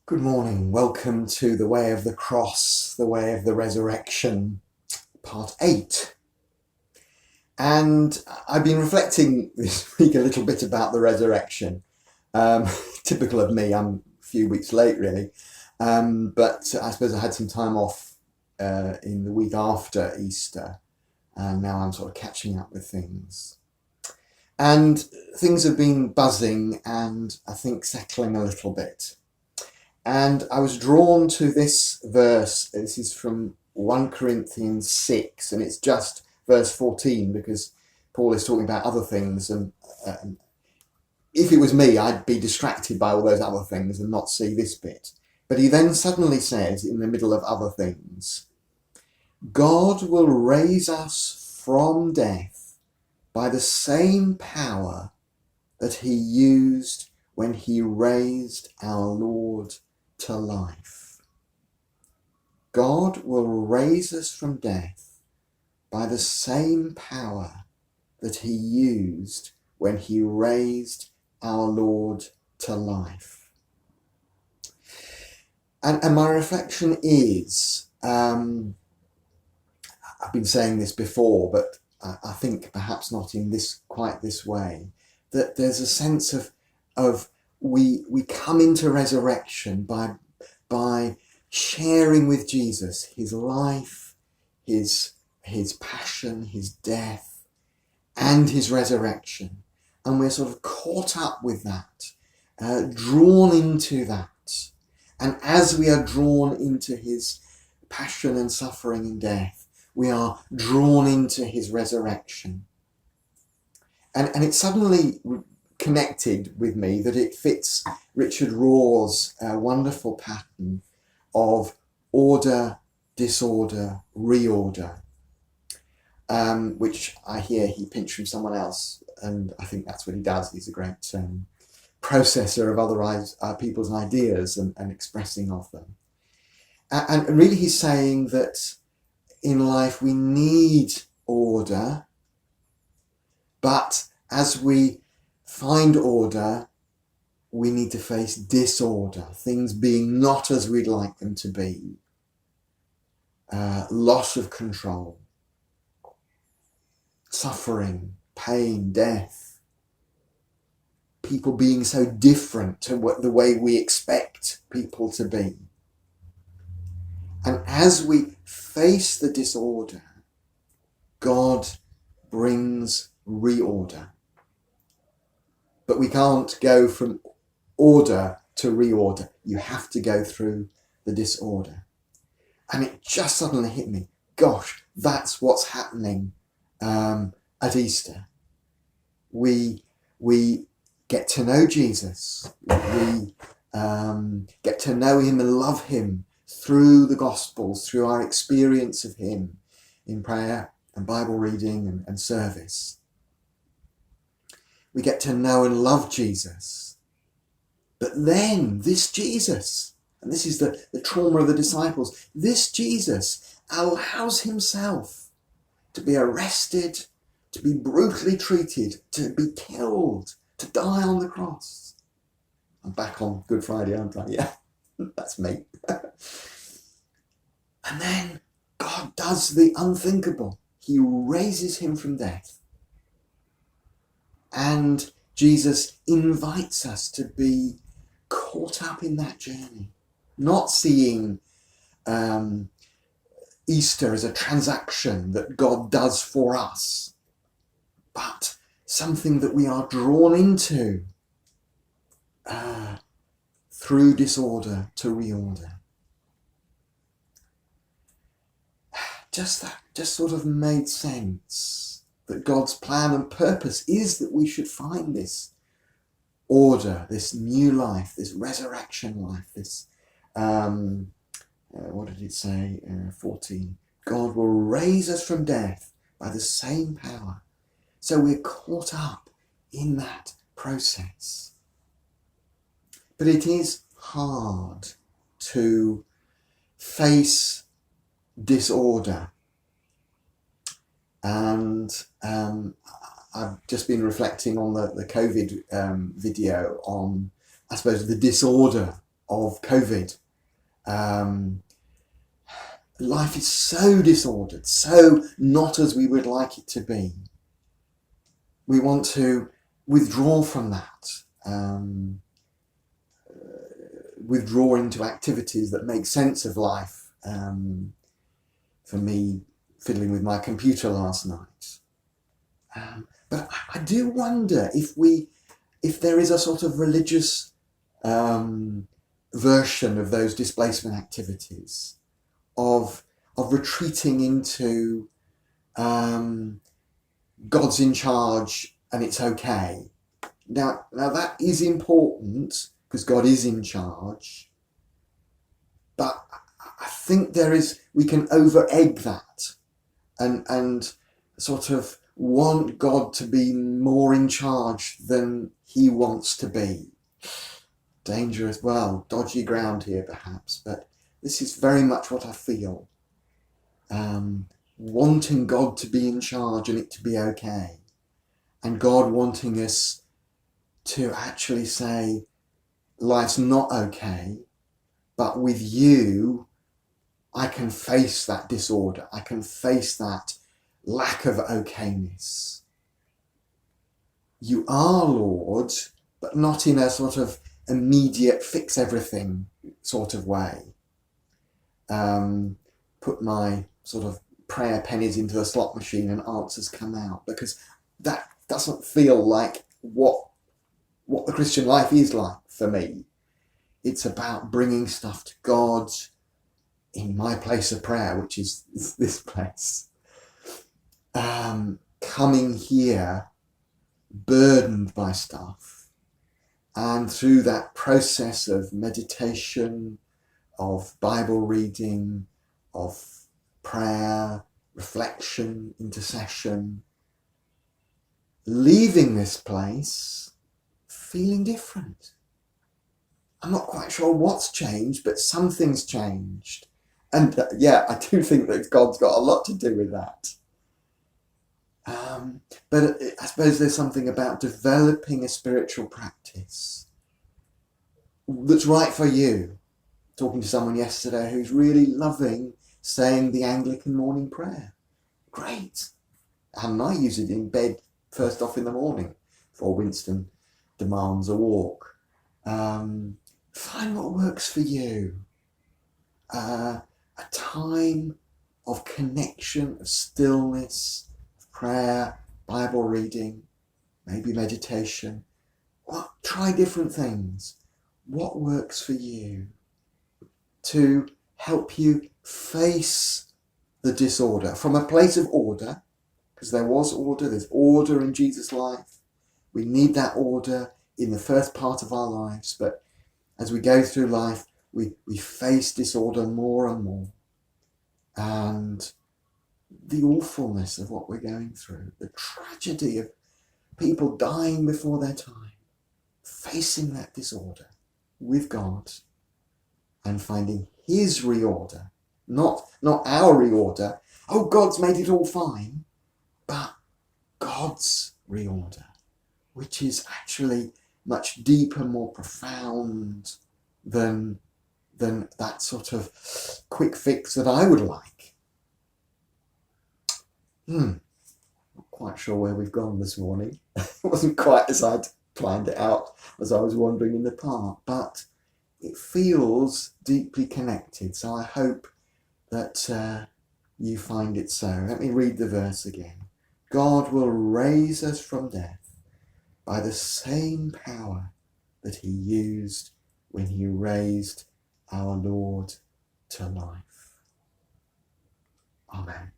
Good morning. Welcome to The Way of the Cross, The Way of the Resurrection, part 8. And I've been reflecting this week a little bit about the resurrection. Typical of me, I'm a few weeks late really. But I suppose I had some time off in the week after Easter, and now I'm sort of catching up with things. And things have been buzzing and I think settling a little bit. And I was drawn to this verse. This is from 1 Corinthians 6, and it's just verse 14 because Paul is talking about other things. And if it was me, I'd be distracted by all those other things and not see this bit. But he then suddenly says, in the middle of other things, God will raise us from death by the same power that he used when he raised our Lord to life. God will raise us from death by the same power that he used when he raised our Lord to life. And my reflection is, I've been saying this before, but I think perhaps not in quite this way, that there's a sense of we come into resurrection by sharing with Jesus his life, his passion, his death, and his resurrection. And we're sort of caught up with that, drawn into that. And as we are drawn into his passion and suffering and death, we are drawn into his resurrection. And it suddenly connected with me that it fits Richard Rohr's wonderful pattern of order, disorder, reorder, which I hear he pinched from someone else, and I think that's what he does. He's a great processor of other people's ideas and expressing of them. And really he's saying that in life we need order, but as we find order, we need to face disorder, things being not as we'd like them to be, loss of control, suffering, pain, death, people being so different to the way we expect people to be. And as we face the disorder, God brings reorder. But we can't go from order to reorder. You have to go through the disorder. And it just suddenly hit me. Gosh, that's what's happening at Easter. We get to know Jesus. We get to know him and love him through the Gospels, through our experience of him in prayer and Bible reading and service. We get to know and love Jesus. But then this Jesus, and this is the trauma of the disciples, this Jesus allows himself to be arrested, to be brutally treated, to be killed, to die on the cross. I'm back on Good Friday, aren't I? Yeah, that's me. And then God does the unthinkable. He raises him from death. And Jesus invites us to be caught up in that journey, not seeing Easter as a transaction that God does for us, but something that we are drawn into through disorder to reorder. Just sort of made sense. That God's plan and purpose is that we should find this order, this new life, this resurrection life, this, what did it say, 14? God will raise us from death by the same power. So we're caught up in that process. But it is hard to face disorder. And I've just been reflecting on the COVID video on, I suppose, the disorder of COVID. Life is so disordered, so not as we would like it to be. We want to withdraw from that, withdraw into activities that make sense of life. For me, fiddling with my computer last night. But I do wonder if there is a sort of religious version of those displacement activities, of retreating into God's in charge and it's okay. Now that is important because God is in charge, but I think we can over-egg that and sort of want God to be more in charge than he wants to be. Danger as well, dodgy ground here perhaps, but this is very much what I feel. Wanting God to be in charge and it to be okay. And God wanting us to actually say, life's not okay, but with you, I can face that disorder. I can face that lack of okayness. You are Lord, but not in a sort of immediate fix everything sort of way. Put my sort of prayer pennies into the slot machine and answers come out, because that doesn't feel like what the Christian life is like for me. It's about bringing stuff to God in my place of prayer, which is this place. Coming here burdened by stuff, and through that process of meditation, of Bible reading, of prayer, reflection, intercession, leaving this place feeling different. I'm not quite sure what's changed, but something's changed. And I do think that God's got a lot to do with that. But I suppose there's something about developing a spiritual practice that's right for you. Talking to someone yesterday who's really loving saying the Anglican morning prayer. Great. And I use it in bed first off in the morning before Winston demands a walk. Find what works for you. A time of connection, of stillness, of prayer, Bible reading, maybe meditation. Try different things. What works for you to help you face the disorder from a place of order, because there was order, there's order in Jesus' life. We need that order in the first part of our lives, but as we go through life, we face disorder more and more. And the awfulness of what we're going through, the tragedy of people dying before their time, facing that disorder with God and finding his reorder, not our reorder. Oh, God's made it all fine, but God's reorder, which is actually much deeper, more profound than that sort of quick fix that I would like. Not quite sure where we've gone this morning. It wasn't quite as I'd planned it out as I was wandering in the park, but it feels deeply connected. So I hope that you find it so. Let me read the verse again. God will raise us from death by the same power that he used when he raised our Lord to life. Amen.